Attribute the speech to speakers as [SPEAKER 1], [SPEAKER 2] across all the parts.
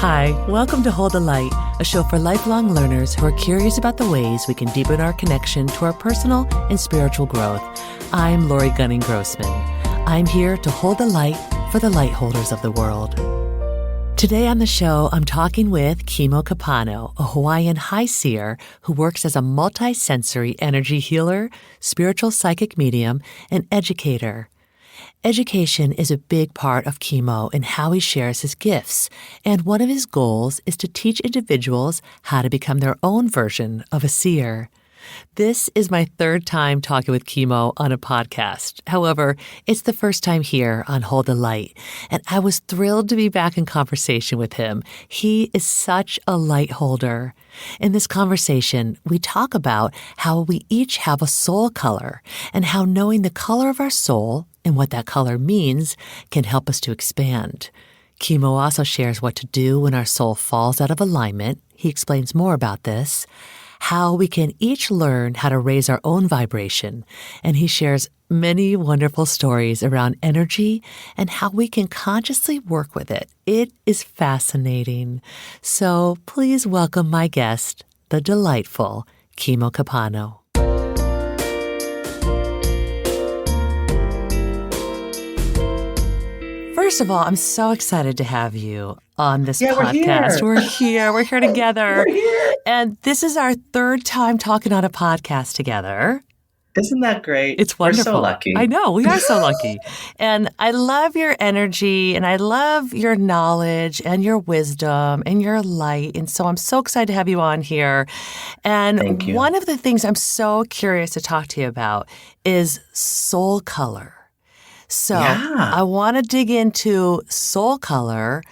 [SPEAKER 1] Hi, welcome to Hold the Light, a show for lifelong learners who are curious about the ways we can deepen our connection to our personal and spiritual growth. I'm Lori Gunning-Grossman. I'm here to hold the light for the light holders of the world. Today on the show, I'm talking with Kimo Kepano, a Hawaiian High Seer who works as a multi-sensory energy healer, spiritual psychic medium, and educator. Education is a big part of Kimo and how he shares his gifts, and one of his goals is to teach individuals how to become their own version of a seer. This is my third time talking with Kimo on a podcast. However, it's the first time here on Hold the Light, and I was thrilled to be back in conversation with him. He is such a light holder. In this conversation, we talk about how we each have a soul color and how knowing the color of our soul and what that color means can help us to expand. Kimo also shares what to do when our soul falls out of alignment. He explains more about this, how we can each learn how to raise our own vibration, and he shares many wonderful stories around energy and how we can consciously work with it. It is fascinating. So please welcome my guest, the delightful Kimo Kepano. First of all, I'm so excited to have you on this podcast. We're here. We're here together.
[SPEAKER 2] We're here.
[SPEAKER 1] And this is our third time talking on a podcast together.
[SPEAKER 2] Isn't that great?
[SPEAKER 1] It's wonderful.
[SPEAKER 2] We're so lucky.
[SPEAKER 1] I know. We are so lucky. And I love your energy and I love your knowledge and your wisdom and your light. And so I'm so excited to have you on here. And
[SPEAKER 2] Thank you.
[SPEAKER 1] One of the things I'm so curious to talk to you about is soul color. So I want to dig into soul color,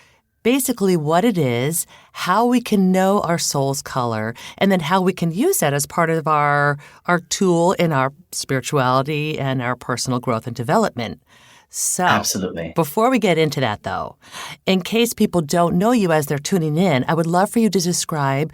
[SPEAKER 1] basically what it is, how we can know our soul's color, and then how we can use that as part of our tool in our spirituality and our personal growth and development. So
[SPEAKER 2] Absolutely.
[SPEAKER 1] Before we get into that, though, in case people don't know you as they're tuning in, I would love for you to describe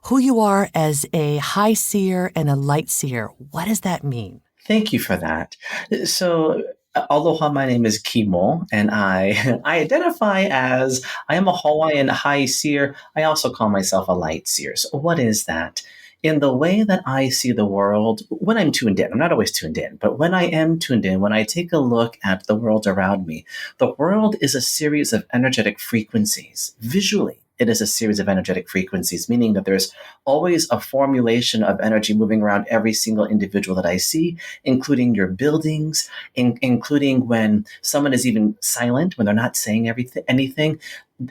[SPEAKER 1] who you are as a high seer and a light seer. What does that mean?
[SPEAKER 2] Thank you for that. So, aloha, my name is Kimo, and I identify as I am a Hawaiian High Seer. I also call myself a light seer. So what is that? In the way that I see the world, when I'm tuned in, I'm not always tuned in, but when I am tuned in, when I take a look at the world around me, the world is a series of energetic frequencies. Visually, it is a series of energetic frequencies, meaning that there's always a formulation of energy moving around every single individual that I see, including your buildings, including when someone is even silent, when they're not saying anything.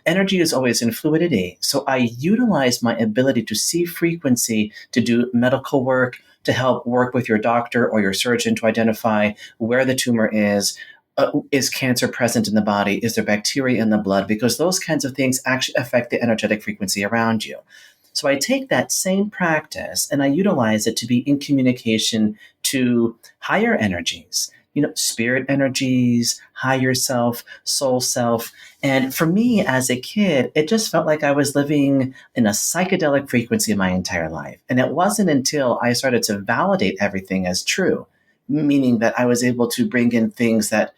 [SPEAKER 2] Energy is always in fluidity. So I utilize my ability to see frequency to do medical work, to help work with your doctor or your surgeon to identify where the tumor is. Is cancer present in the body? Is there bacteria in the blood? Because those kinds of things actually affect the energetic frequency around you. So I take that same practice and I utilize it to be in communication to higher energies, spirit energies, higher self, soul self. And for me as a kid, it just felt like I was living in a psychedelic frequency my entire life. And it wasn't until I started to validate everything as true, meaning that I was able to bring in things that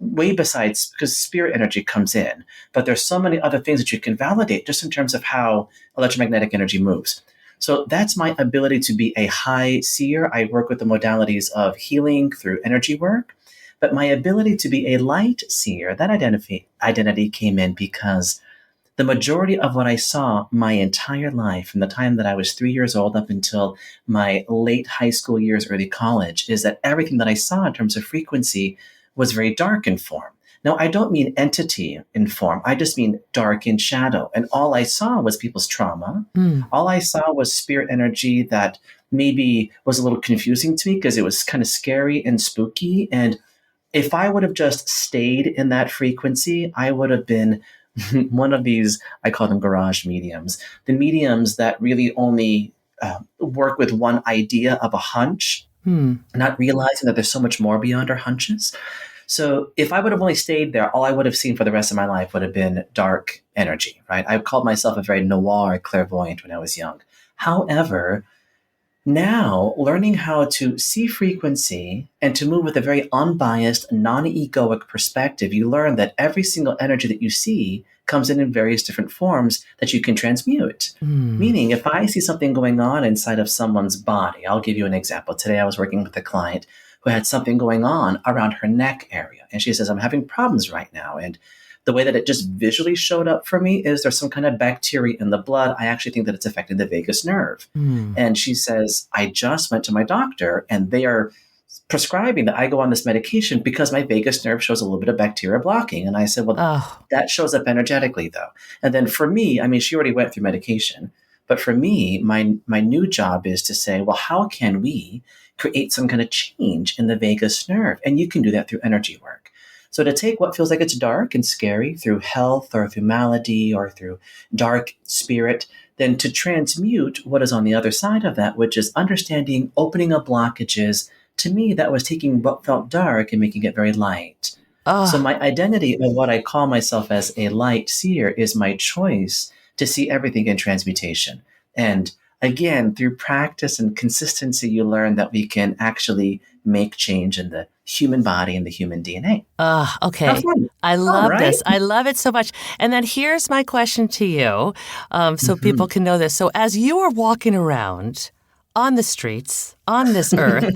[SPEAKER 2] way besides, because spirit energy comes in, but there's so many other things that you can validate just in terms of how electromagnetic energy moves. So that's my ability to be a high seer. I work with the modalities of healing through energy work, but my ability to be a light seer, that identity came in because the majority of what I saw my entire life, from the time that I was 3 years old up until my late high school years, early college, is that everything that I saw in terms of frequency was very dark in form. Now, I don't mean entity in form. I just mean dark in shadow. And all I saw was people's trauma. All I saw was spirit energy that maybe was a little confusing to me because it was kind of scary and spooky. And if I would have just stayed in that frequency, I would have been one of these, I call them garage mediums, the mediums that really only work with one idea of a hunch, not realizing that there's so much more beyond our hunches. So if I would have only stayed there, all I would have seen for the rest of my life would have been dark energy, right? I called myself a very noir clairvoyant when I was young. However, now learning how to see frequency and to move with a very unbiased, non-egoic perspective, you learn that every single energy that you see comes in various different forms that you can transmute. Meaning, if I see something going on inside of someone's body, I'll give you an example. Today, I was working with a client who had something going on around her neck area. And she says, I'm having problems right now. And the way that it just visually showed up for me is there's some kind of bacteria in the blood. I actually think that it's affecting the vagus nerve. And she says, I just went to my doctor and they are prescribing that I go on this medication because my vagus nerve shows a little bit of bacteria blocking. And I said, well, that shows up energetically though. And then for me, I mean, she already went through medication, but for me, my new job is to say, well, how can we create some kind of change in the vagus nerve? And you can do that through energy work. So to take what feels like it's dark and scary through health or through malady or through dark spirit, then to transmute what is on the other side of that, which is understanding, opening up blockages. To me, that was taking what felt dark and making it very light. So my identity of what I call myself as a light seer is my choice to see everything in transmutation. And again, through practice and consistency, you learn that we can actually make change in the human body and the human DNA.
[SPEAKER 1] Okay. I love this. I love it so much. And then here's my question to you, so people can know this. So as you are walking around on the streets, on this earth,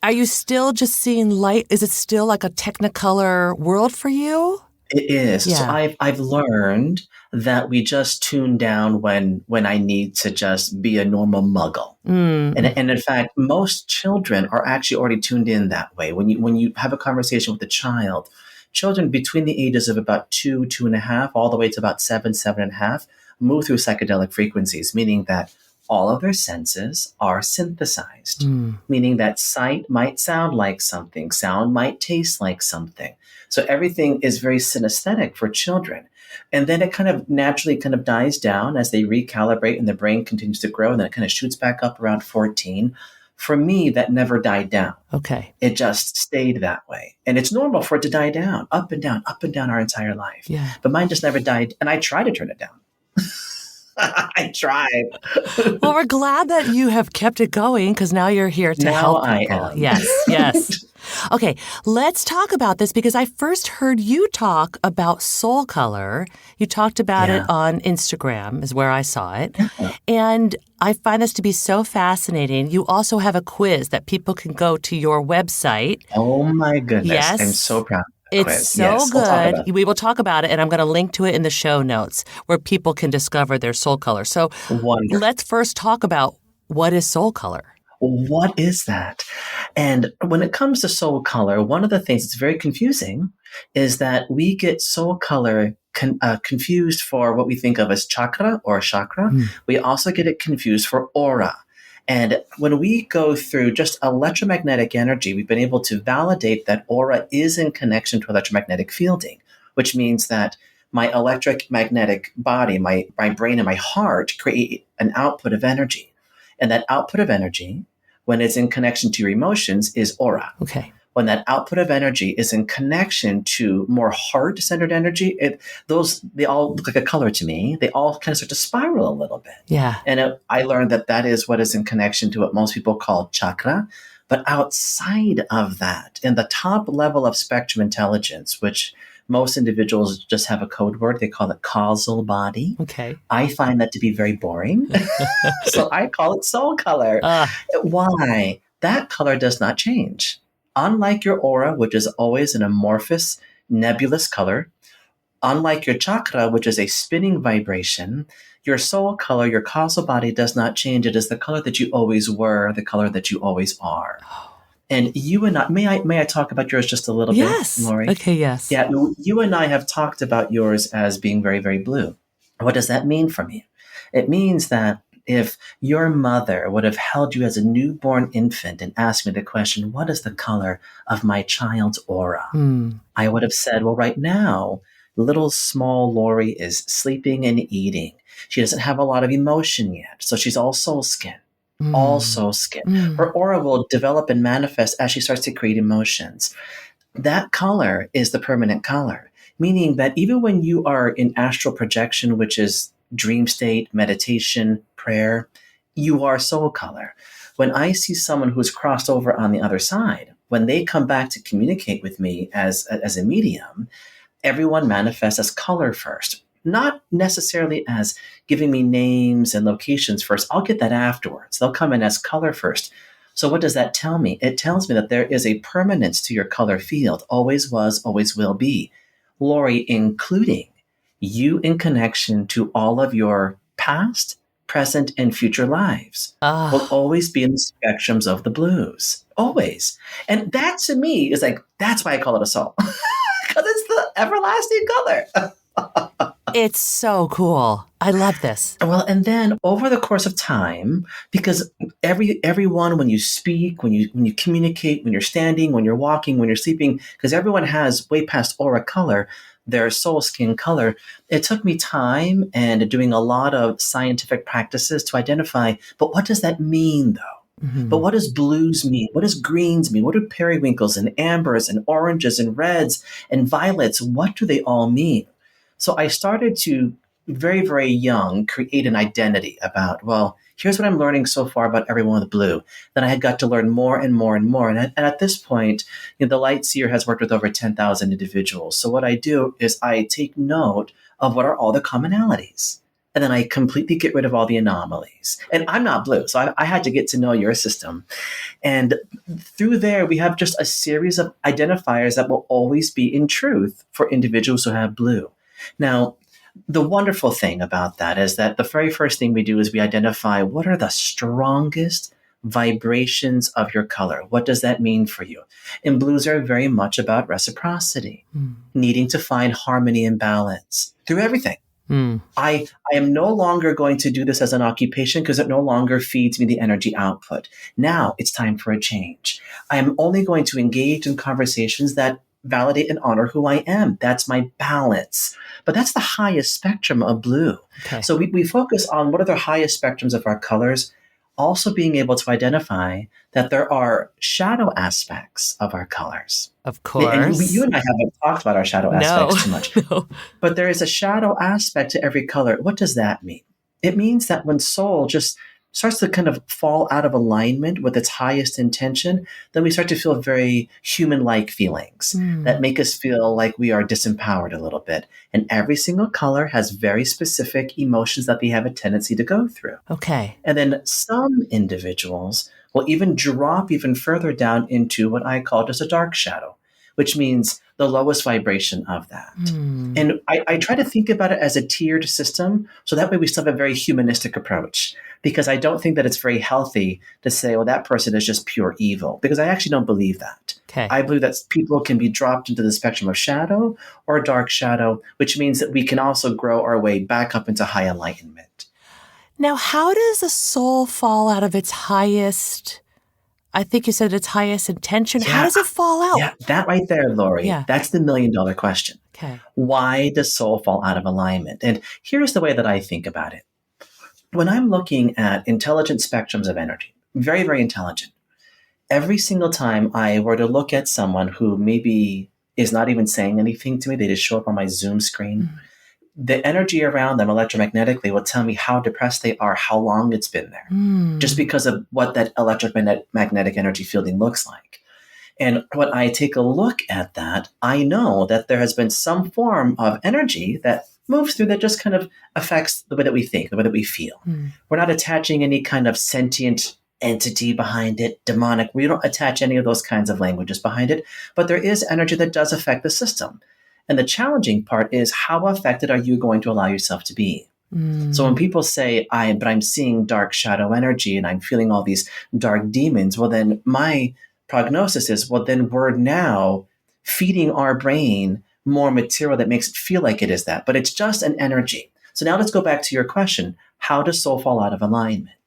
[SPEAKER 1] are you still just seeing light? Is it still like a technicolor world for you?
[SPEAKER 2] It is.
[SPEAKER 1] Yeah.
[SPEAKER 2] So I've learned that we just tune down when I need to just be a normal muggle. And in fact, most children are actually already tuned in that way. When you have a conversation with a child, children between the ages of about 2.5, all the way to about 7.5, move through psychedelic frequencies, meaning that all of their senses are synthesized, meaning that sight might sound like something, sound might taste like something. So everything is very synesthetic for children. And then it kind of naturally kind of dies down as they recalibrate and the brain continues to grow, and then it kind of shoots back up around 14. For me, that never died down.
[SPEAKER 1] Okay.
[SPEAKER 2] It just stayed that way. And it's normal for it to die down, up and down our entire life.
[SPEAKER 1] Yeah.
[SPEAKER 2] But mine just never died. And I try to turn it down. I tried.
[SPEAKER 1] Well, we're glad that you have kept it going because now you're here to help people.
[SPEAKER 2] I am.
[SPEAKER 1] Yes. Okay, let's talk about this because I first heard you talk about soul color. You talked about it on Instagram is where I saw it. And I find this to be so fascinating. You also have a quiz that people can go to your website.
[SPEAKER 2] Oh my goodness.
[SPEAKER 1] Yes.
[SPEAKER 2] I'm so proud.
[SPEAKER 1] It's so good. We will talk about it, and I'm going to link to it in the show notes where people can discover their soul color. So let's first talk about what is soul color.
[SPEAKER 2] What is that? And when it comes to soul color, one of the things that's very confusing is that we get soul color confused for what we think of as chakra or chakra. We also get it confused for aura. And when we go through just electromagnetic energy, we've been able to validate that aura is in connection to electromagnetic fielding, which means that my electromagnetic body, my brain and my heart create an output of energy. And that output of energy, when it's in connection to your emotions, is aura.
[SPEAKER 1] Okay.
[SPEAKER 2] When that output of energy is in connection to more heart-centered energy, they all look like a color to me. They all kind of start to spiral a little bit.
[SPEAKER 1] Yeah.
[SPEAKER 2] And I learned that is what is in connection to what most people call chakra. But outside of that, in the top level of spectrum intelligence, which most individuals just have a code word, they call it causal body.
[SPEAKER 1] Okay.
[SPEAKER 2] I find that to be very boring. So I call it soul color. Why? That color does not change. Unlike your aura, which is always an amorphous, nebulous color, unlike your chakra, which is a spinning vibration, your soul color, your causal body does not change. It is the color that you always were, the color that you always are. And you and I, may I talk about yours just a little bit, Lori?
[SPEAKER 1] Okay, yes.
[SPEAKER 2] Yeah, you and I have talked about yours as being very, very blue. What does that mean for me? It means that if your mother would have held you as a newborn infant and asked me the question, what is the color of my child's aura? I would have said, well, right now, little small Lori is sleeping and eating. She doesn't have a lot of emotion yet. So she's all soul skin. All soul skin. Her aura will develop and manifest as she starts to create emotions. That color is the permanent color, meaning that even when you are in astral projection, which is dream state, meditation, prayer, you are soul color. When I see someone who's crossed over on the other side, when they come back to communicate with me as a medium, everyone manifests as color first, not necessarily as giving me names and locations first. I'll get that afterwards. They'll come in as color first. So what does that tell me? It tells me that there is a permanence to your color field, always was, always will be. Lori, including you in connection to all of your past, present, and future lives will always be in the spectrums of the blues. Always. And that to me is like, that's why I call it a soul. Because it's the everlasting color.
[SPEAKER 1] It's so cool. I love this.
[SPEAKER 2] Well, and then over the course of time, because everyone, when you speak, when you communicate, when you're standing, when you're walking, when you're sleeping, because everyone has way past aura color, their soul skin color. It took me time and doing a lot of scientific practices to identify, but what does that mean though? Mm-hmm. But what does blues mean? What does greens mean? What do periwinkles and ambers and oranges and reds and violets, what do they all mean? So I started to, very, very young, create an identity about, well, here's what I'm learning so far about everyone with blue. Then I had got to learn more and more and more. And at this point, the Light Seer has worked with over 10,000 individuals. So what I do is I take note of what are all the commonalities. And then I completely get rid of all the anomalies. And I'm not blue, so I had to get to know your system. And through there, we have just a series of identifiers that will always be in truth for individuals who have blue. Now, the wonderful thing about that is that the very first thing we do is we identify what are the strongest vibrations of your color. What does that mean for you? And blues are very much about reciprocity, needing to find harmony and balance through everything. I am no longer going to do this as an occupation because it no longer feeds me the energy output. Now it's time for a change. I am only going to engage in conversations that validate and honor who I am. That's my balance. But that's the highest spectrum of blue. Okay. So we focus on what are the highest spectrums of our colors, also being able to identify that there are shadow aspects of our colors.
[SPEAKER 1] Of course.
[SPEAKER 2] And you and I haven't talked about our shadow aspects too much. No. But there is a shadow aspect to every color. What does that mean? It means that when soul just starts to kind of fall out of alignment with its highest intention, then we start to feel very human-like feelings that make us feel like we are disempowered a little bit. And every single color has very specific emotions that they have a tendency to go through.
[SPEAKER 1] Okay.
[SPEAKER 2] And then some individuals will even drop even further down into what I call just a dark shadow, which means the lowest vibration of that. And I try to think about it as a tiered system, so that way we still have a very humanistic approach, because I don't think that it's very healthy to say, well, that person is just pure evil, because I actually don't believe that. Okay. I believe that people can be dropped into the spectrum of shadow or dark shadow, which means that we can also grow our way back up into high enlightenment.
[SPEAKER 1] Now, how does a soul fall out of its highest, I think you said its highest intention? Yeah. How does it fall out?
[SPEAKER 2] Yeah, that right there, Lori, that's the $1 million question.
[SPEAKER 1] Okay.
[SPEAKER 2] Why does soul fall out of alignment? And here's the way that I think about it. When I'm looking at intelligent spectrums of energy, very, very intelligent, every single time I were to look at someone who maybe is not even saying anything to me, they just show up on my Zoom screen, the energy around them electromagnetically will tell me how depressed they are, how long it's been there, just because of what that electromagnetic energy fielding looks like. And when I take a look at that, I know that there has been some form of energy that moves through that just kind of affects the way that we think, the way that we feel. We're not attaching any kind of sentient entity behind it, demonic. We don't attach any of those kinds of languages behind it, but there is energy that does affect the system. And the challenging part is, how affected are you going to allow yourself to be? So when people say, I'm seeing dark shadow energy and I'm feeling all these dark demons, well, then my prognosis is, well, then we're now feeding our brain more material that makes it feel like it is that, but it's just an energy. So now let's go back to your question. How does soul fall out of alignment?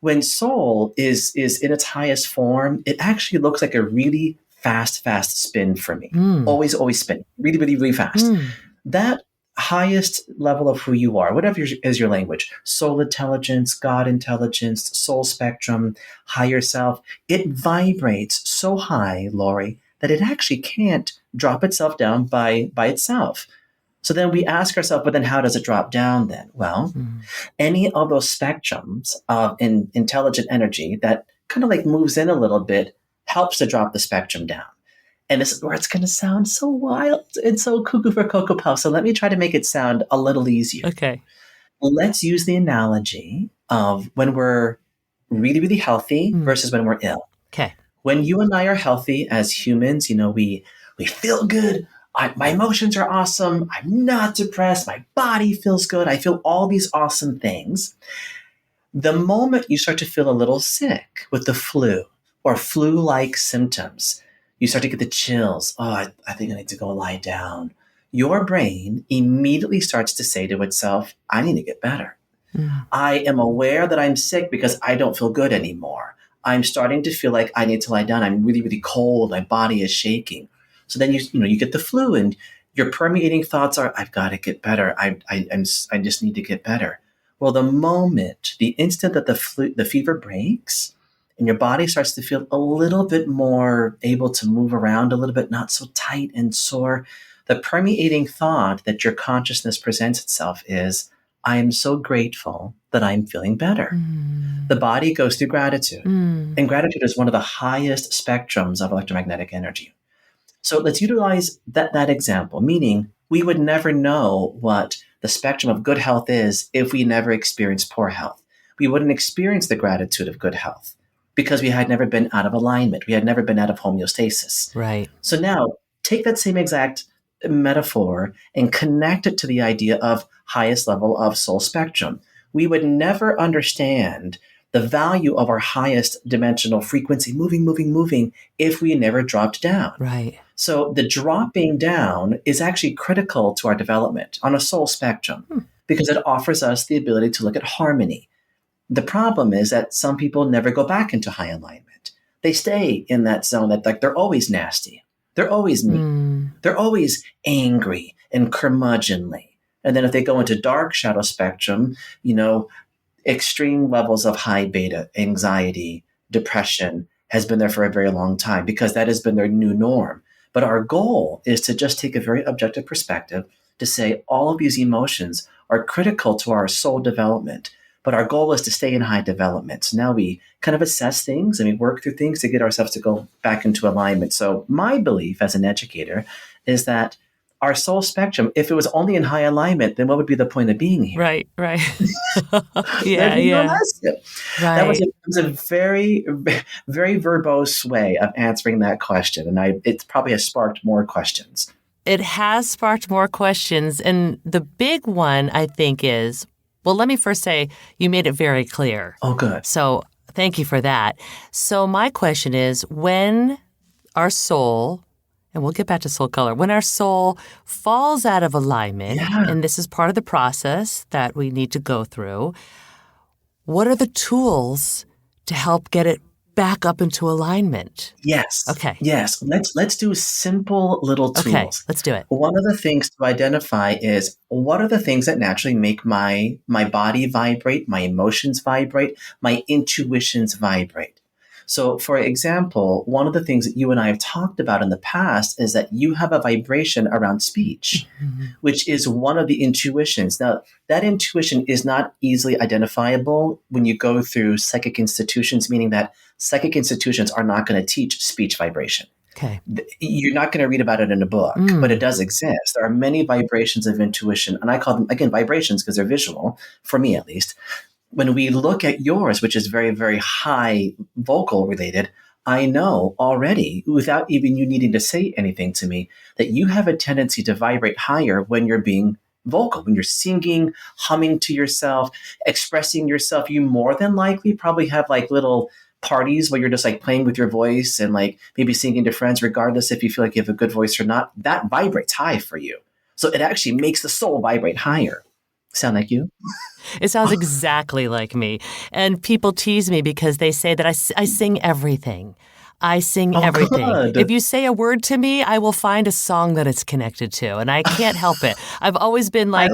[SPEAKER 2] When soul is in its highest form, it actually looks like a really fast spin for me. Always spin. Really, really, really fast. That highest level of who you are, whatever is your language, soul intelligence, God intelligence, soul spectrum, higher self, it vibrates so high, Lori, that it actually can't drop itself down by itself. So then we ask ourselves, but then how does it drop down then? Well, any of those spectrums of intelligent energy that kind of like moves in a little bit helps to drop the spectrum down. And this is where it's going to sound so wild and so cuckoo for Cocoa Puff. So let me try to make it sound a little easier.
[SPEAKER 1] Okay.
[SPEAKER 2] Let's use the analogy of when we're really, really healthy versus when we're ill.
[SPEAKER 1] Okay.
[SPEAKER 2] When you and I are healthy as humans, we feel good. My emotions are awesome. I'm not depressed. My body feels good. I feel all these awesome things. The moment you start to feel a little sick with the flu or flu-like symptoms, you start to get the chills. Oh, I think I need to go lie down. Your brain immediately starts to say to itself, I need to get better. I am aware that I'm sick because I don't feel good anymore. I'm starting to feel like I need to lie down. I'm really, really cold. My body is shaking. So then you get the flu and your permeating thoughts are, I've got to get better. I just need to get better. Well, the instant that the fever breaks and your body starts to feel a little bit more able to move around a little bit, not so tight and sore, the permeating thought that your consciousness presents itself is, I am so grateful that I'm feeling better. The body goes through gratitude. And gratitude is one of the highest spectrums of electromagnetic energy. So let's utilize that example, meaning we would never know what the spectrum of good health is if we never experienced poor health. We wouldn't experience the gratitude of good health because we had never been out of alignment. We had never been out of homeostasis.
[SPEAKER 1] Right.
[SPEAKER 2] So now take that same exact metaphor and connect it to the idea of highest level of soul spectrum. We would never understand the value of our highest dimensional frequency, moving, if we never dropped down.
[SPEAKER 1] Right.
[SPEAKER 2] So the dropping down is actually critical to our development on a soul spectrum because it offers us the ability to look at harmony. The problem is that some people never go back into high alignment. They stay in that zone that like they're always nasty. They're always mean. They're always angry and curmudgeonly. And then if they go into dark shadow spectrum, extreme levels of high beta, anxiety, depression has been there for a very long time because that has been their new norm. But our goal is to just take a very objective perspective to say all of these emotions are critical to our soul development. But our goal is to stay in high development. So now we kind of assess things and we work through things to get ourselves to go back into alignment. So my belief as an educator is that our soul spectrum, if it was only in high alignment, then what would be the point of being here?
[SPEAKER 1] Right.
[SPEAKER 2] Yeah.
[SPEAKER 1] Right.
[SPEAKER 2] That was a very, very verbose way of answering that question. And it probably has sparked more questions.
[SPEAKER 1] It has sparked more questions. And the big one, I think, is, well, let me first say you made it very clear.
[SPEAKER 2] Oh, good.
[SPEAKER 1] So thank you for that. So my question is, when our soul, and we'll get back to soul color, when our soul falls out of alignment, and this is part of the process that we need to go through, what are the tools to help get it back up into alignment?
[SPEAKER 2] Yes.
[SPEAKER 1] Okay.
[SPEAKER 2] Yes. Let's do simple little tools.
[SPEAKER 1] Okay, let's do it.
[SPEAKER 2] One of the things to identify is what are the things that naturally make my body vibrate, my emotions vibrate, my intuitions vibrate. So, for example, one of the things that you and I have talked about in the past is that you have a vibration around speech, which is one of the intuitions. Now, that intuition is not easily identifiable when you go through psychic institutions, meaning that psychic institutions are not going to teach speech vibration.
[SPEAKER 1] Okay.
[SPEAKER 2] You're not going to read about it in a book, but it does exist. There are many vibrations of intuition, and I call them, again, vibrations because they're visual, for me at least. When we look at yours, which is very, very high vocal related, I know already, without even you needing to say anything to me, that you have a tendency to vibrate higher when you're being vocal, when you're singing, humming to yourself, expressing yourself. You more than likely probably have like little parties where you're just like playing with your voice and like maybe singing to friends, regardless if you feel like you have a good voice or not. That vibrates high for you. So it actually makes the soul vibrate higher. Sound like you?
[SPEAKER 1] It sounds exactly like me. And people tease me because they say that I sing everything. I sing everything.
[SPEAKER 2] Good.
[SPEAKER 1] If you say a word to me, I will find a song that it's connected to, and I can't help it. I've always been like,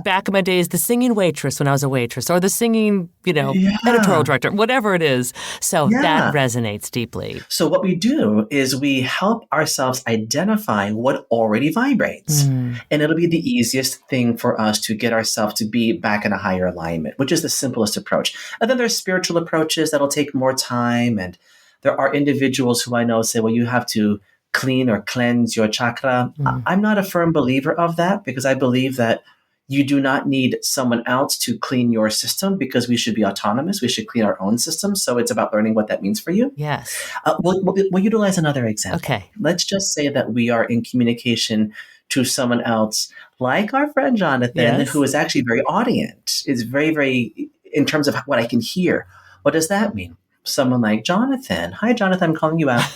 [SPEAKER 1] back in my days, the singing waitress when I was a waitress, or the singing, editorial director, whatever it is. So that resonates deeply.
[SPEAKER 2] So what we do is we help ourselves identify what already vibrates. And it'll be the easiest thing for us to get ourselves to be back in a higher alignment, which is the simplest approach. And then there's spiritual approaches that'll take more time, and there are individuals who I know say, well, you have to clean or cleanse your chakra. I'm not a firm believer of that because I believe that you do not need someone else to clean your system because we should be autonomous. We should clean our own system. So it's about learning what that means for you.
[SPEAKER 1] Yes.
[SPEAKER 2] We'll utilize another example.
[SPEAKER 1] Okay.
[SPEAKER 2] Let's just say that we are in communication to someone else, like our friend Jonathan,
[SPEAKER 1] Yes.
[SPEAKER 2] who is actually very audient, is very, very, in terms of what I can hear. What does that mean? Someone like Jonathan. Hi, Jonathan, I'm calling you out.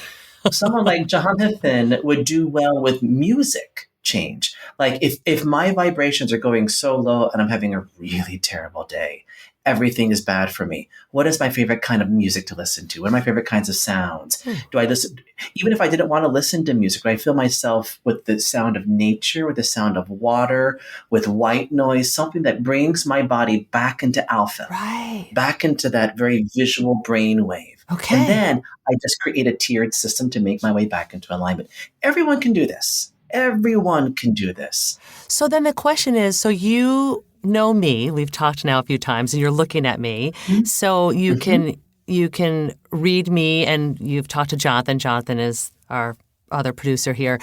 [SPEAKER 2] Someone like Jonathan would do well with music change. Like if my vibrations are going so low and I'm having a really terrible day, everything is bad for me. What is my favorite kind of music to listen to? What are my favorite kinds of sounds? Do I listen, even if I didn't want to listen to music, would I feel myself with the sound of nature, with the sound of water, with white noise, something that brings my body back into alpha,
[SPEAKER 1] Right.
[SPEAKER 2] back into that very visual brain wave.
[SPEAKER 1] Okay.
[SPEAKER 2] And then I just create a tiered system to make my way back into alignment. Everyone can do this. Everyone can do this.
[SPEAKER 1] So then the question is, so you know me, we've talked now a few times and you're looking at me. So you can read me, and you've talked to Jonathan. Jonathan is our other producer here.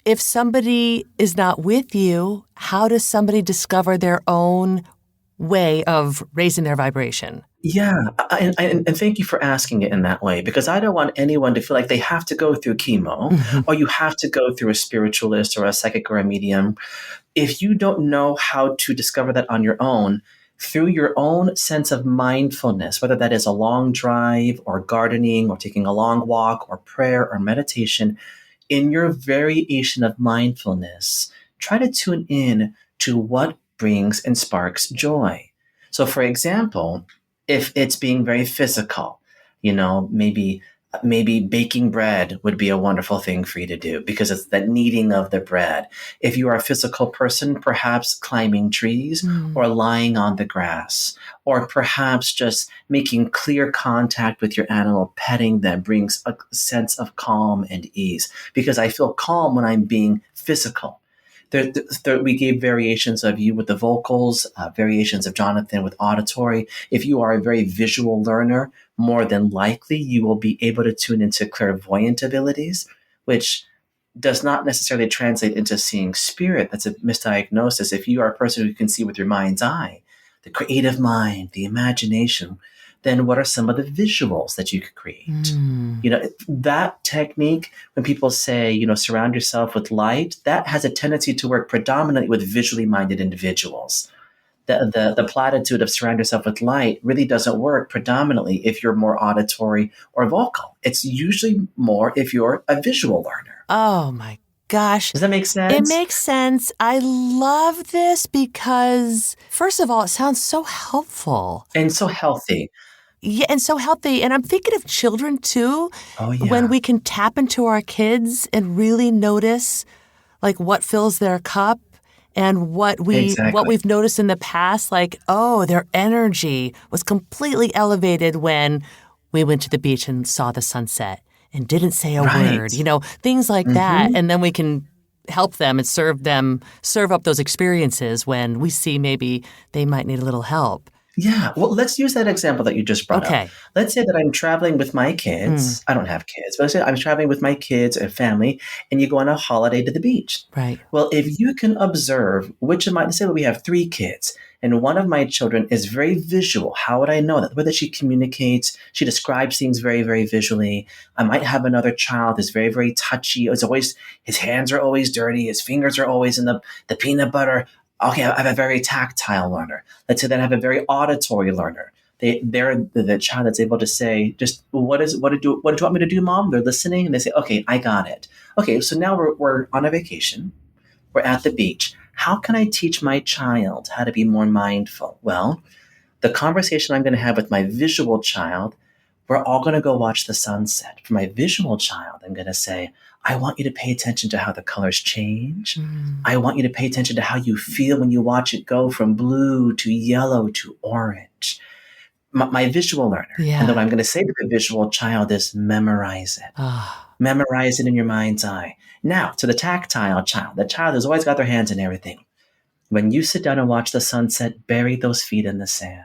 [SPEAKER 1] If somebody is not with you, how does somebody discover their own way of raising their vibration?
[SPEAKER 2] Yeah, and thank you for asking it in that way, because I don't want anyone to feel like they have to go through chemo or you have to go through a spiritualist or a psychic or a medium. If you don't know how to discover that on your own, through your own sense of mindfulness, whether that is a long drive or gardening or taking a long walk or prayer or meditation, in your variation of mindfulness, try to tune in to what brings and sparks joy. So, for example, if it's being very physical, maybe baking bread would be a wonderful thing for you to do because it's the kneading of the bread. If you are a physical person, perhaps climbing trees or lying on the grass, or perhaps just making clear contact with your animal, petting them brings a sense of calm and ease, because I feel calm when I'm being physical. We gave variations of you with the vocals, variations of Jonathan with auditory. If you are a very visual learner, more than likely you will be able to tune into clairvoyant abilities, which does not necessarily translate into seeing spirit. That's a misdiagnosis. If you are a person who can see with your mind's eye, the creative mind, the imagination, then what are some of the visuals that you could create? That technique, when people say, surround yourself with light, that has a tendency to work predominantly with visually minded individuals. The platitude of surround yourself with light really doesn't work predominantly if you're more auditory or vocal. It's usually more if you're a visual learner.
[SPEAKER 1] Oh my gosh.
[SPEAKER 2] Does that make sense?
[SPEAKER 1] It makes sense. I love this because, first of all, it sounds so helpful.
[SPEAKER 2] And so healthy.
[SPEAKER 1] Yeah, and so healthy. And I'm thinking of children too.
[SPEAKER 2] Oh, yeah.
[SPEAKER 1] When we can tap into our kids and really notice like what fills their cup and what we've noticed in the past, like, oh, their energy was completely elevated when we went to the beach and saw the sunset and didn't say a word, things like that. And then we can help them and serve up those experiences when we see maybe they might need a little help.
[SPEAKER 2] Yeah. Well, let's use that example that you just brought up. Let's say that I'm traveling with my kids. I don't have kids, but let's say I'm traveling with my kids and family, and you go on a holiday to the beach.
[SPEAKER 1] Right.
[SPEAKER 2] Well, if you can observe let's say that we have 3 kids, and one of my children is very visual. How would I know that? Whether she communicates, she describes things very, very visually. I might have another child who's very, very touchy. His hands are always dirty. His fingers are always in the peanut butter. Okay, I have a very tactile learner. Let's say that I have a very auditory learner. They're the child that's able to say, just what do you want me to do, Mom? They're listening and they say, okay, I got it. Okay, so now we're on a vacation. We're at the beach. How can I teach my child how to be more mindful? Well, the conversation I'm going to have with my visual child, we're all going to go watch the sunset. For my visual child, I'm going to say, I want you to pay attention to how the colors change. I want you to pay attention to how you feel when you watch it go from blue to yellow to orange. My visual learner.
[SPEAKER 1] Yeah.
[SPEAKER 2] And then what I'm going to say to the visual child is memorize it. Memorize it in your mind's eye. Now, to the tactile child, the child has always got their hands in everything. When you sit down and watch the sunset, bury those feet in the sand.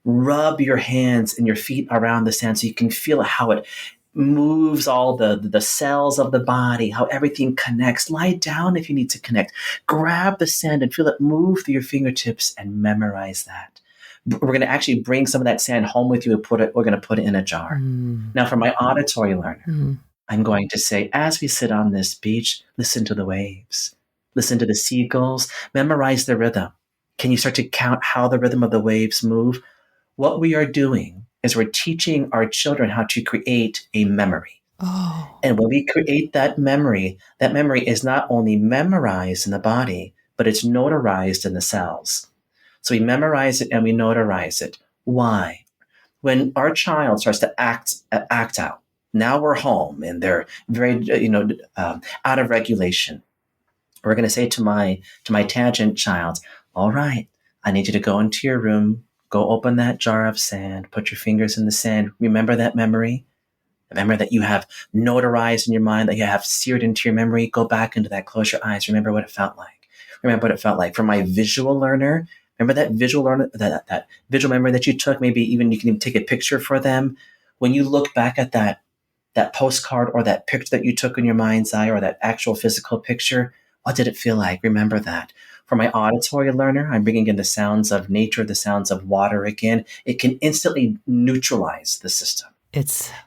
[SPEAKER 2] Rub your hands and your feet around the sand so you can feel how it moves all the cells of the body, how everything connects. Lie down if you need to connect. Grab the sand and feel it move through your fingertips and memorize that. We're going to actually bring some of that sand home with you and we're going to put it in a jar. Now, for my auditory learner, I'm going to say, as we sit on this beach, listen to the waves, listen to the seagulls, memorize the rhythm. Can you start to count how the rhythm of the waves move? What we are doing is we're teaching our children how to create a memory.
[SPEAKER 1] Oh.
[SPEAKER 2] And when we create that memory is not only memorized in the body, but it's notarized in the cells. So we memorize it and we notarize it. Why? When our child starts to act out, now we're home and they're very, out of regulation. We're going to say to my tangent child, all right, I need you to go into your room, go open that jar of sand, put your fingers in the sand. Remember that memory? Remember that you have notarized in your mind, that you have seared into your memory. Go back into that, close your eyes. Remember what it felt like. Remember what it felt like. For my visual learner, remember that visual learner, that visual memory that you took. Maybe even you can even take a picture for them. When you look back at that postcard or that picture that you took in your mind's eye or that actual physical picture, what did it feel like? Remember that. For my auditory learner, I'm bringing in the sounds of nature, the sounds of water again. It can instantly neutralize the system.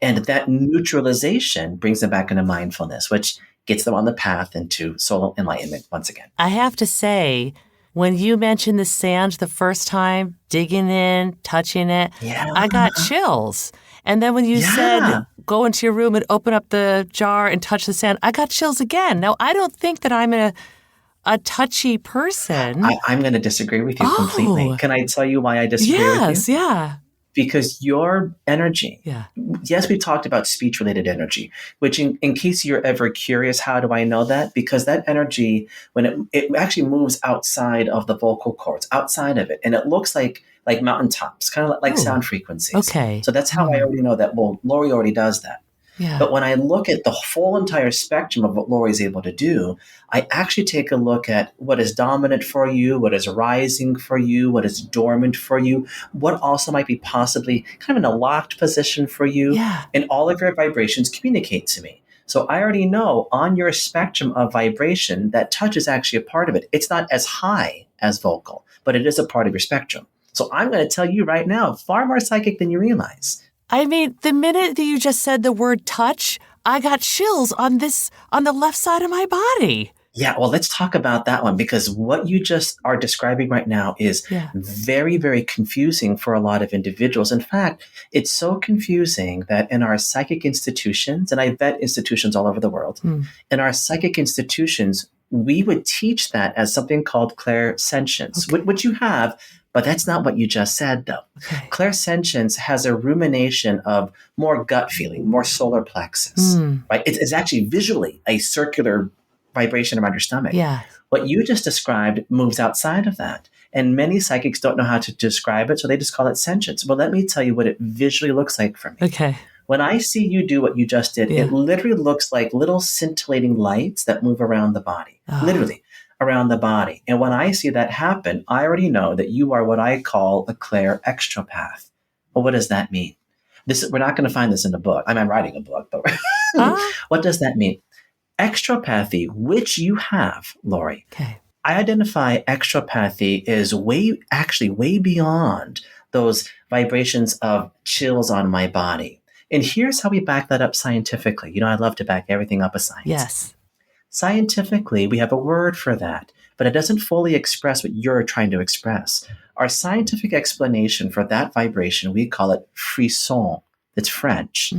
[SPEAKER 2] And that neutralization brings them back into mindfulness, which gets them on the path into soul enlightenment once again.
[SPEAKER 1] I have to say, when you mentioned the sand the first time, digging in, touching it, I got chills. And then when you said, go into your room and open up the jar and touch the sand, I got chills again. Now, I don't think that I'm a touchy person.
[SPEAKER 2] I'm going to disagree with you completely. Can I tell you why I disagree with you?
[SPEAKER 1] Yes, yeah.
[SPEAKER 2] Because your energy, yes, we talked about speech-related energy, which in case you're ever curious, how do I know that? Because that energy, when it actually moves outside of the vocal cords, outside of it, and it looks like mountaintops, kind of like sound frequencies.
[SPEAKER 1] Okay.
[SPEAKER 2] So that's how I already know that, well, Lori already does that.
[SPEAKER 1] Yeah.
[SPEAKER 2] But when I look at the full entire spectrum of what Lori is able to do, I actually take a look at what is dominant for you, what is rising for you, what is dormant for you, what also might be possibly kind of in a locked position for you.
[SPEAKER 1] Yeah.
[SPEAKER 2] And all of your vibrations communicate to me. So I already know on your spectrum of vibration that touch is actually a part of it. It's not as high as vocal, but it is a part of your spectrum. So I'm going to tell you right now, far more psychic than you realize.
[SPEAKER 1] I mean, the minute that you just said the word touch, I got chills on the left side of my body.
[SPEAKER 2] Yeah, well, let's talk about that one, because what you just are describing right now is very, very confusing for a lot of individuals. In fact, it's so confusing that in our psychic institutions, and I vet institutions all over the world, in our psychic institutions, we would teach that as something called clairsentience, which you have. But that's not what you just said, though.
[SPEAKER 1] Okay.
[SPEAKER 2] Clairsentience has a rumination of more gut feeling, more solar plexus, right? It's actually visually a circular vibration around your stomach.
[SPEAKER 1] Yeah.
[SPEAKER 2] What you just described moves outside of that. And many psychics don't know how to describe it, so they just call it sentience. Well, let me tell you what it visually looks like for me.
[SPEAKER 1] Okay.
[SPEAKER 2] When I see you do what you just did, it literally looks like little scintillating lights that move around the body. Literally. Around the body. And when I see that happen, I already know that you are what I call a clair extrapath. Well, what does that mean? We're not going to find this in the book. I'm writing a book, but what does that mean? Extrapathy, which you have, Lori.
[SPEAKER 1] Okay.
[SPEAKER 2] I identify extrapathy is way beyond those vibrations of chills on my body. And here's how we back that up scientifically. You know, I love to back everything up with science.
[SPEAKER 1] Yes.
[SPEAKER 2] Scientifically, we have a word for that, but it doesn't fully express what you're trying to express. Our scientific explanation for that vibration, we call it frisson. It's French.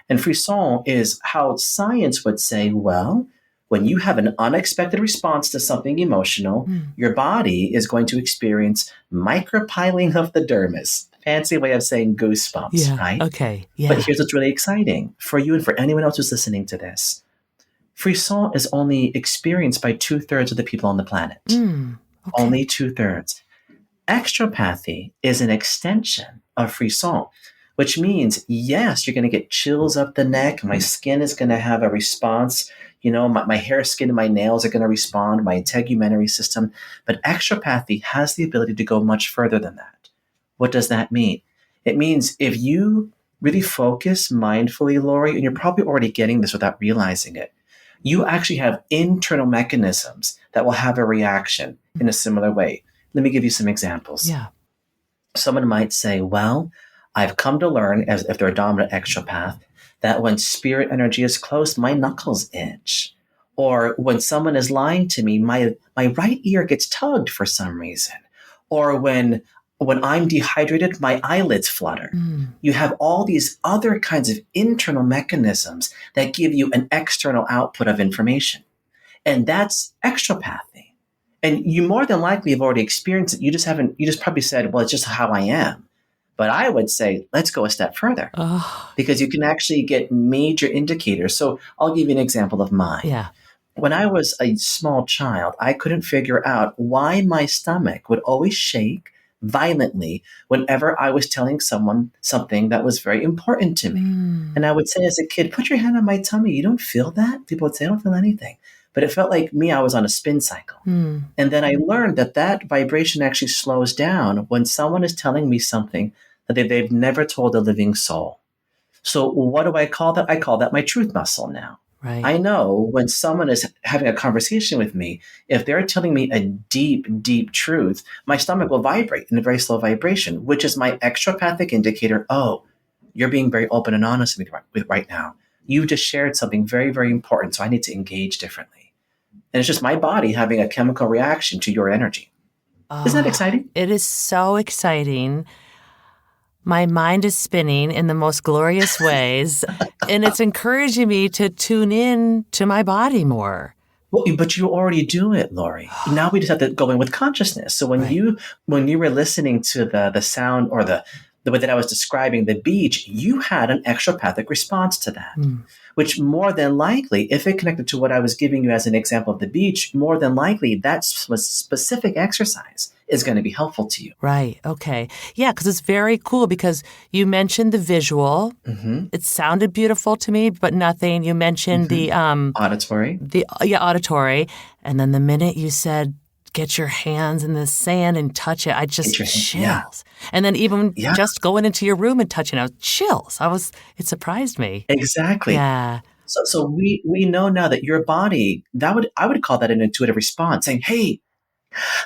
[SPEAKER 2] And frisson is how science would say, well, when you have an unexpected response to something emotional, your body is going to experience micropiling of the dermis. Fancy way of saying goosebumps, right?
[SPEAKER 1] Okay. Yeah.
[SPEAKER 2] But here's what's really exciting for you and for anyone else who's listening to this. Frisson is only experienced by 2/3 of the people on the planet. Only 2/3. Extrapathy is an extension of frisson, which means, yes, you're going to get chills up the neck. My skin is going to have a response. You know, my hair, skin, and my nails are going to respond, my integumentary system. But extrapathy has the ability to go much further than that. What does that mean? It means if you really focus mindfully, Lori, and you're probably already getting this without realizing it. You actually have internal mechanisms that will have a reaction in a similar way. Let me give you some examples.
[SPEAKER 1] Yeah.
[SPEAKER 2] Someone might say, well, I've come to learn, as if they're a dominant extrapath, that when spirit energy is close, my knuckles itch. Or when someone is lying to me, my right ear gets tugged for some reason. Or when I'm dehydrated, my eyelids flutter. You have all these other kinds of internal mechanisms that give you an external output of information. And that's extrapathy. And you more than likely have already experienced it. You just probably said, well, it's just how I am. But I would say, let's go a step further because you can actually get major indicators. So I'll give you an example of mine.
[SPEAKER 1] Yeah.
[SPEAKER 2] When I was a small child, I couldn't figure out why my stomach would always shake violently whenever I was telling someone something that was very important to me. And I would say as a kid, put your hand on my tummy. You don't feel that? People would say, I don't feel anything. But it felt like me, I was on a spin cycle. And then I learned that vibration actually slows down when someone is telling me something that they've never told a living soul. So what do I call that? I call that my truth muscle now.
[SPEAKER 1] Right.
[SPEAKER 2] I know when someone is having a conversation with me, if they're telling me a deep, deep truth, my stomach will vibrate in a very slow vibration, which is my extrapathic indicator. Oh, you're being very open and honest with me right now. You just shared something very, very important, so I need to engage differently. And it's just my body having a chemical reaction to your energy. Isn't that exciting?
[SPEAKER 1] It is so exciting. My mind is spinning in the most glorious ways, and it's encouraging me to tune in to my body more.
[SPEAKER 2] Well, but you already do it, Lori. Now we just have to go in with consciousness. So when you were listening to the sound or the way that I was describing the beach, you had an extrapathic response to that, which more than likely, if it connected to what I was giving you as an example of the beach, more than likely that specific exercise is going to be helpful to you.
[SPEAKER 1] Right. Okay. Yeah, because it's very cool because you mentioned the visual. It sounded beautiful to me, but nothing. You mentioned the
[SPEAKER 2] auditory.
[SPEAKER 1] Auditory. And then the minute you said, get your hands in the sand and touch it, I just chills. Yeah. And then even just going into your room and touching it, chills. It surprised me.
[SPEAKER 2] Exactly.
[SPEAKER 1] Yeah.
[SPEAKER 2] So we know now that your body, I would call that an intuitive response, saying, hey,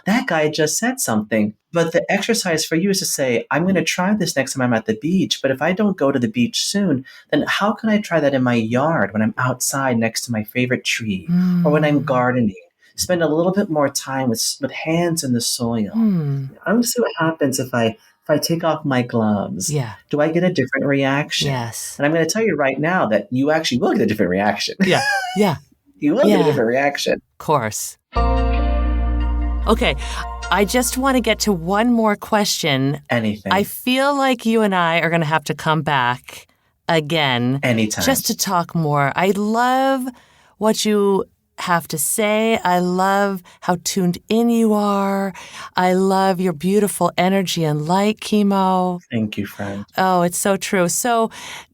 [SPEAKER 2] that guy just said something. But the exercise for you is to say, I'm going to try this next time I'm at the beach. But if I don't go to the beach soon, then how can I try that in my yard when I'm outside next to my favorite tree or when I'm gardening? Spend a little bit more time with hands in the soil. I'm going to see what happens if I take off my gloves.
[SPEAKER 1] Yeah.
[SPEAKER 2] Do I get a different reaction?
[SPEAKER 1] Yes.
[SPEAKER 2] And I'm going to tell you right now that you actually will get a different reaction.
[SPEAKER 1] Yeah. Yeah.
[SPEAKER 2] You will get a different reaction.
[SPEAKER 1] Of course. Okay. I just want to get to one more question.
[SPEAKER 2] Anything.
[SPEAKER 1] I feel like you and I are going to have to come back again.
[SPEAKER 2] Anytime.
[SPEAKER 1] Just to talk more. I love what you have to say. I love how tuned in you are. I love your beautiful energy and light, Kimo.
[SPEAKER 2] Thank you, friend.
[SPEAKER 1] Oh, it's so true. So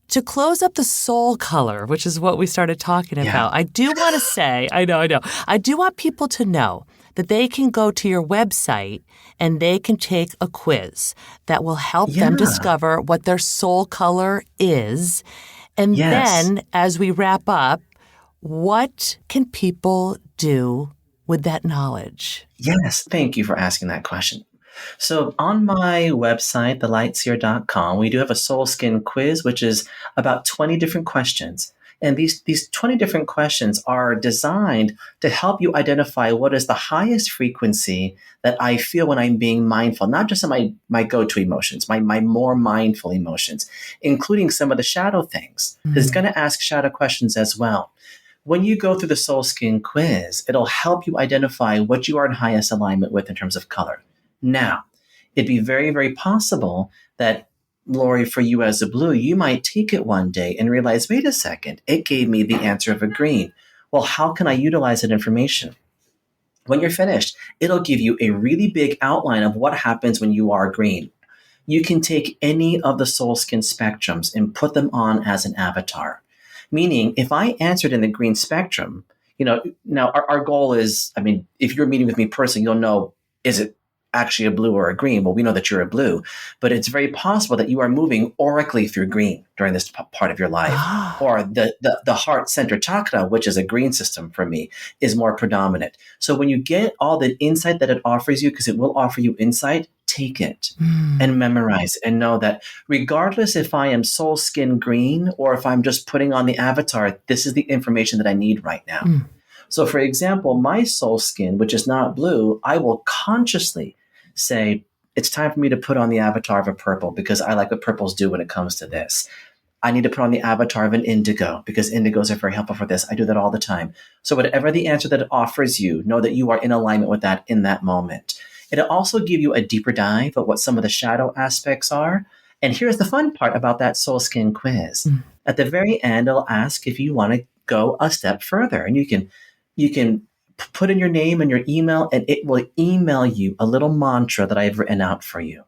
[SPEAKER 1] to close up the soul color, which is what we started talking about, I do want to say, I know. I do want people to know that they can go to your website and they can take a quiz that will help them discover what their soul color is. And then as we wrap up, what can people do with that knowledge?
[SPEAKER 2] Yes, thank you for asking that question. So on my website, thelightseer.com, we do have a soul skin quiz, which is about 20 different questions. And these 20 different questions are designed to help you identify what is the highest frequency that I feel when I'm being mindful, not just in my go-to emotions, my more mindful emotions, including some of the shadow things. Because it's going to ask shadow questions as well. When you go through the soul skin quiz, it'll help you identify what you are in highest alignment with in terms of color. Now, it'd be very, very possible that, Lori, for you as a blue, you might take it one day and realize, wait a second, it gave me the answer of a green. Well, how can I utilize that information? When you're finished, it'll give you a really big outline of what happens when you are green. You can take any of the soul skin spectrums and put them on as an avatar. Meaning, if I answered in the green spectrum, now our goal is, if you're meeting with me personally, you'll know, is it actually a blue or a green. Well, we know that you're a blue, but it's very possible that you are moving aurically through green during this part of your life. Or the heart center chakra, which is a green system for me, is more predominant. So when you get all the insight that it offers you, because it will offer you insight, take it and memorize it and know that regardless if I am soul skin green or if I'm just putting on the avatar, this is the information that I need right now. So for example, my soul skin, which is not blue, I will consciously say, it's time for me to put on the avatar of a purple because I like what purples do when it comes to this. I need to put on the avatar of an indigo because indigos are very helpful for this. I do that all the time. So whatever the answer that it offers you, know that you are in alignment with that in that moment. It'll also give you a deeper dive of what some of the shadow aspects are. And here's the fun part about that soul skin quiz. At the very end, it'll ask if you want to go a step further. And you can put in your name and your email, and it will email you a little mantra that I've written out for you.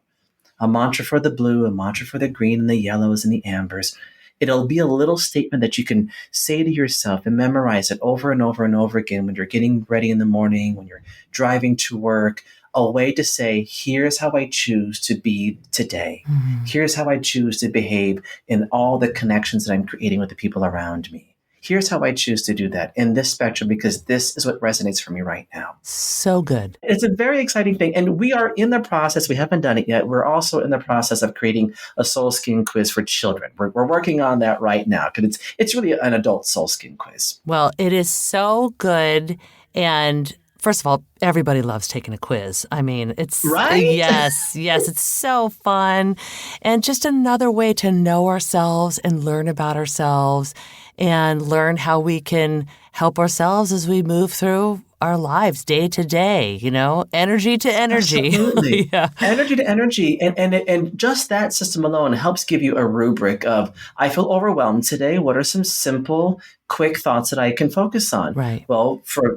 [SPEAKER 2] A mantra for the blue, a mantra for the green and the yellows and the ambers. It'll be a little statement that you can say to yourself and memorize it over and over and over again when you're getting ready in the morning, when you're driving to work. A way to say, here's how I choose to be today. Here's how I choose to behave in all the connections that I'm creating with the people around me. Here's how I choose to do that in this spectrum because this is what resonates for me right now.
[SPEAKER 1] So good.
[SPEAKER 2] It's a very exciting thing. And we are in the process. We haven't done it yet. We're also in the process of creating a soul skin quiz for children. We're working on that right now because it's really an adult soul skin quiz.
[SPEAKER 1] Well, it is so good. And first of all, everybody loves taking a quiz. I mean, it's
[SPEAKER 2] right.
[SPEAKER 1] Yes, it's so fun. And just another way to know ourselves and learn about ourselves and learn how we can help ourselves as we move through our lives day to day, energy to energy.
[SPEAKER 2] Absolutely. Yeah. Energy to energy. And just that system alone helps give you a rubric of, I feel overwhelmed today. What are some simple, quick thoughts that I can focus on?
[SPEAKER 1] Right.
[SPEAKER 2] Well, for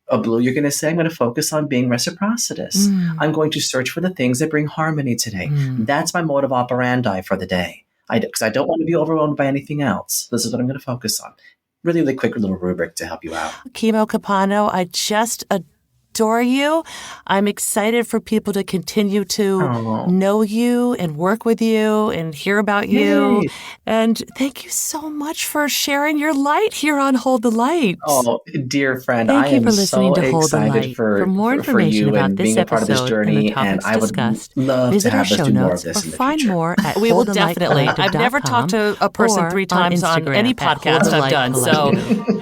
[SPEAKER 2] a blue, you're going to say, I'm going to focus on being reciprocitous. I'm going to search for the things that bring harmony today. That's my modus operandi for the day. Because I don't want to be overwhelmed by anything else. This is what I'm going to focus on. Really, really quick little rubric to help you out.
[SPEAKER 1] Kimo Kepano, I just adore you. I'm excited for people to continue to know you and work with you and hear about you. Yay. And thank you so much for sharing your light here on Hold the Light.
[SPEAKER 2] Oh, dear friend,
[SPEAKER 1] thank you for listening
[SPEAKER 2] so
[SPEAKER 1] to Hold the Light.
[SPEAKER 2] excited
[SPEAKER 1] for more information about this episode and the topics discussed, visit our show notes or find more at
[SPEAKER 3] We will definitely. I've never talked to a person 3 times on any podcast I've done, so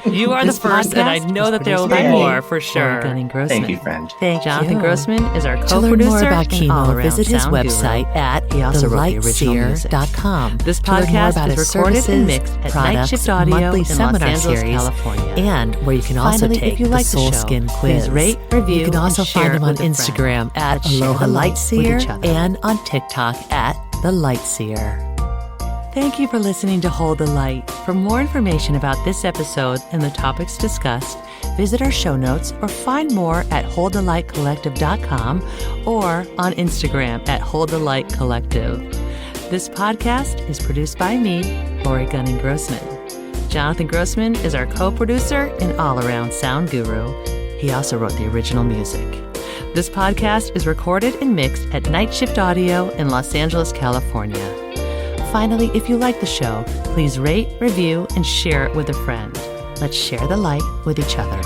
[SPEAKER 3] you are the first, and I know that there will be more for sure.
[SPEAKER 2] Thank you, friend.
[SPEAKER 1] Jonathan Grossman is our co-producer.
[SPEAKER 3] To learn more about
[SPEAKER 1] Kimo, visit his website at thelightseer.com.
[SPEAKER 3] This podcast is recorded and mixed at Night Shift Audio
[SPEAKER 1] monthly
[SPEAKER 3] in
[SPEAKER 1] seminar
[SPEAKER 3] Los Angeles,
[SPEAKER 1] series,
[SPEAKER 3] California.
[SPEAKER 1] and where you can also take the Soul Skin quiz.
[SPEAKER 3] Please rate, review,
[SPEAKER 1] you can also
[SPEAKER 3] and
[SPEAKER 1] find
[SPEAKER 3] share
[SPEAKER 1] him
[SPEAKER 3] it
[SPEAKER 1] on
[SPEAKER 3] with a
[SPEAKER 1] Instagram
[SPEAKER 3] friend.
[SPEAKER 1] at
[SPEAKER 3] Aloha
[SPEAKER 1] The Light Seer
[SPEAKER 3] with each other.
[SPEAKER 1] and on TikTok at The Light Seer. Thank you for listening to Hold the Light. For more information about this episode and the topics discussed, visit our show notes or find more at holdthelightcollective.com or on Instagram at holdthelightcollective. This podcast is produced by me, Lori Gunning-Grossman. Jonathan Grossman is our co-producer and all-around sound guru. He also wrote the original music. This podcast is recorded and mixed at Night Shift Audio in Los Angeles, California. Finally, if you like the show, please rate, review, and share it with a friend. Let's share the light with each other.